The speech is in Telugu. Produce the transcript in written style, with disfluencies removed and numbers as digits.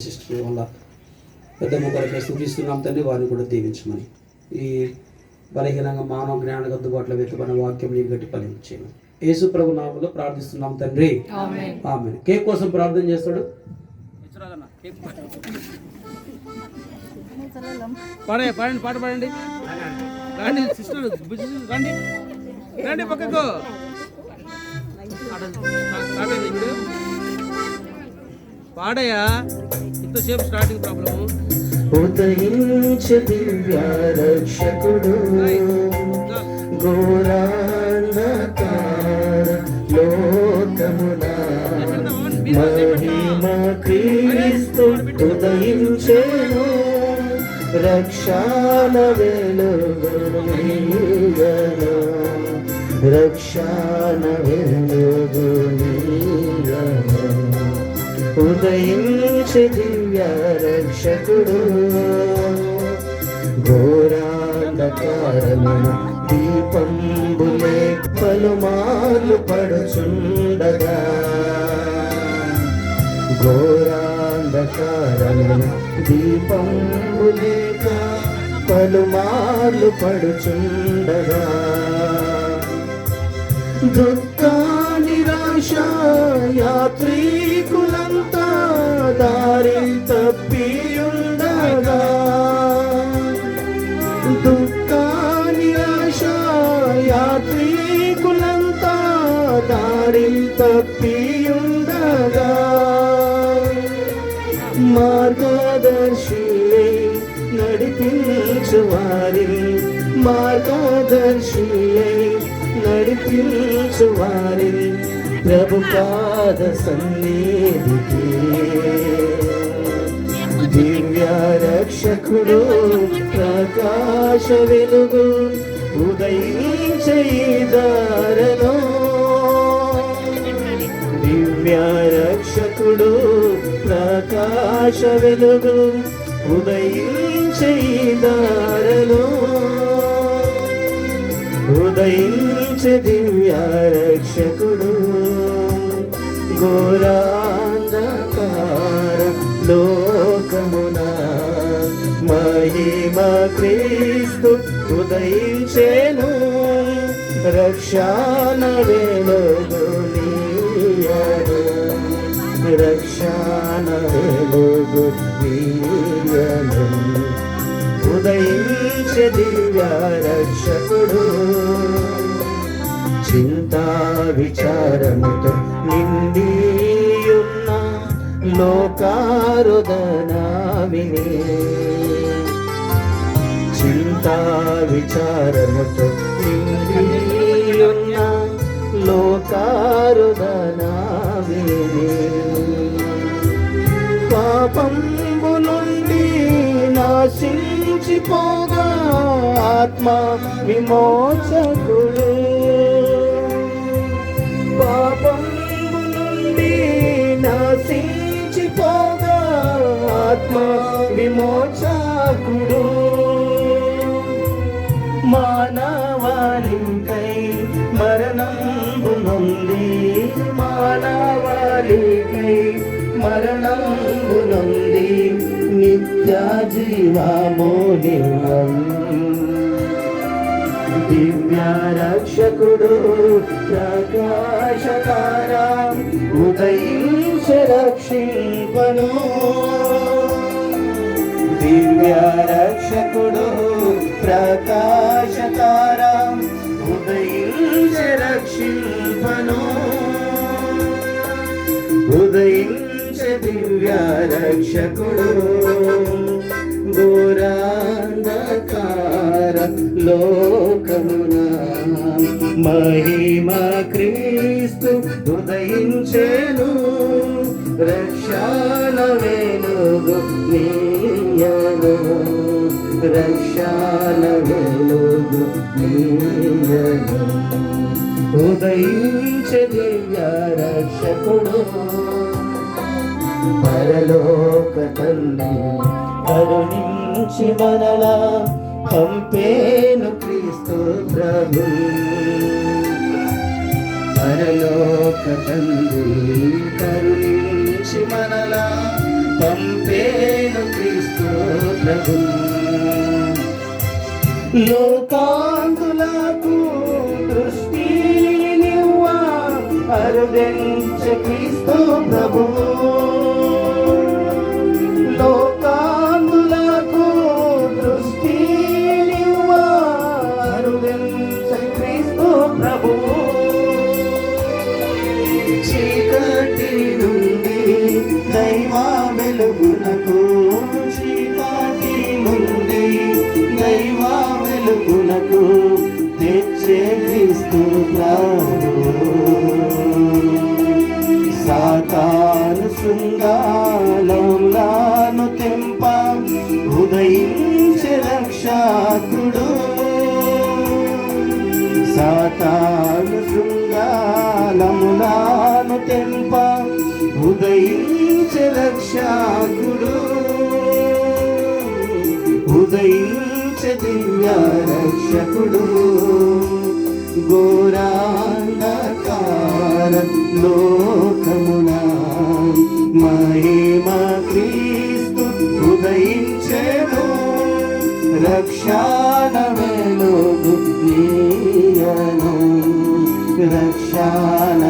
సిస్టర్ వల్ల పెద్దమ్మ కొరకే స్తుతిస్తున్నాం తండ్రి, వారిని కూడా దీవించమని ఈ బలహీనంగా మానవ జ్ఞానానికి అందుబాటులో వెతుకున్న వాక్యం నీకు గట్టి ఫలించేయమని యేసు ప్రభు నామములో ప్రార్థిస్తున్నాం తండ్రి, ఆమేన్. కేక్ కోసం ప్రార్థన చేస్తాడు. పాడండి, పాట పాడండి. రండి సిస్టర్, రండి రండి పక్కకు. ఇప్పుడు పాడయా, ఇంతసేపు స్టార్టింగ్ ప్రాబ్లము. ఉదయించే దివ్య రక్షకుడు ఘోరాంధకార లోకమున మహిమ క్రీస్తు ఉదయించెను, రక్షణ వెలుగు నీయను, రక్షణ వెలుగు నీయను. ఉదయించే దివ్య రక్షకుడు ఘోరాంధకారమున దీపంబులే పలుమార్లు పడుచుండగా, ఘోరాంధకారమున దీపంబులేక పలుమార్లు పడుచుండగా, దుఃఖ నిరాశ యాత్రికులంతా దారి తప్పియుండగా, దుఃఖ నిరాశ యాత్రికులంతా దారి తప్పియుండగా, మార్గదర్శి నడిపించు వారి, మార్గదర్శి నడిపించు వారి ప్రభు పాద సన్నిధికి, దివ్య రక్షకుడు ప్రకాశ వెలుగు ఉదయించే దారలో, దివ్య రక్షకుడు ప్రకాశ వెలుగు ఉదయించే దారలో, ఉదయించే దివ్య రక్షకుడు ఘోరాంధకార లోకమున మహిమ క్రీస్తు ఉదయించెను, రక్షణ వెలుగు నీయను, రక్షణ వెలుగు నీయను. ఉదయించే దివ్య రక్షకుడు చింతా విచారముతో నిండియున్న లోకారుదన విని, చింతా విచారముతో నిండియున్న లోకారుదన విని, పాపంబు నుండి నాశించిపోగా ఆత్మ విమోచకుడు, పాపంబు నుండి నాశించిపోగా ఆత్మ విమోచకుడు, మానవాళికై మరణంబు నొంది, మానవాళికై మరణంబు నొంది నిత్య జీవమోనివం, దివ్య రక్షకుడు ప్రకాశకార ఉదయించే రక్షింపను, దివ్య రక్షకుడు ప్రకాశకార ఉదయించే రక్షింపను, ఉదయించే దివ్య రక్షకుడు ఘోరాంధకార లోకమున మహిమ క్రీస్తు ఉదయించెను, రక్షణ వెలుగు నీయను, రక్షణ వెలుగు నీయను. ఉదయించే దివ్య రక్షకుడు పరలోక తండ్రి కరుణించి మనలా పంపేను క్రీస్తు ప్రభు, పరలోక తండ్రి కరుణించి మనలా పంపేను క్రీస్తు ప్రభు. లోకాంతులకు దృష్టినివ్వా అరుదించే క్రీస్తు ప్రభు. లోకాంతులకు దృష్టినివ్వా అరుదించే క్రీస్తు ప్రభు. చీకటి నుండి దైవ వెలుగునకు, చీకటి నుండి దైవ వెలుగునకు తెచ్చే క్రీస్తు ప్రభు. సాతాను శృంగాలంలాను తెంప ఉదయించే రక్షకుడు. సాతాను శృంగాలములాను తెంప ఉదయించే రక్షకుడు. ఉదయించే దివ్య రక్షకుడు. ఘోరాంధకార లోకమున మహిమ క్రీస్తు ఉదయించెను. రక్షణ వెలుగు నీయను, రక్షణ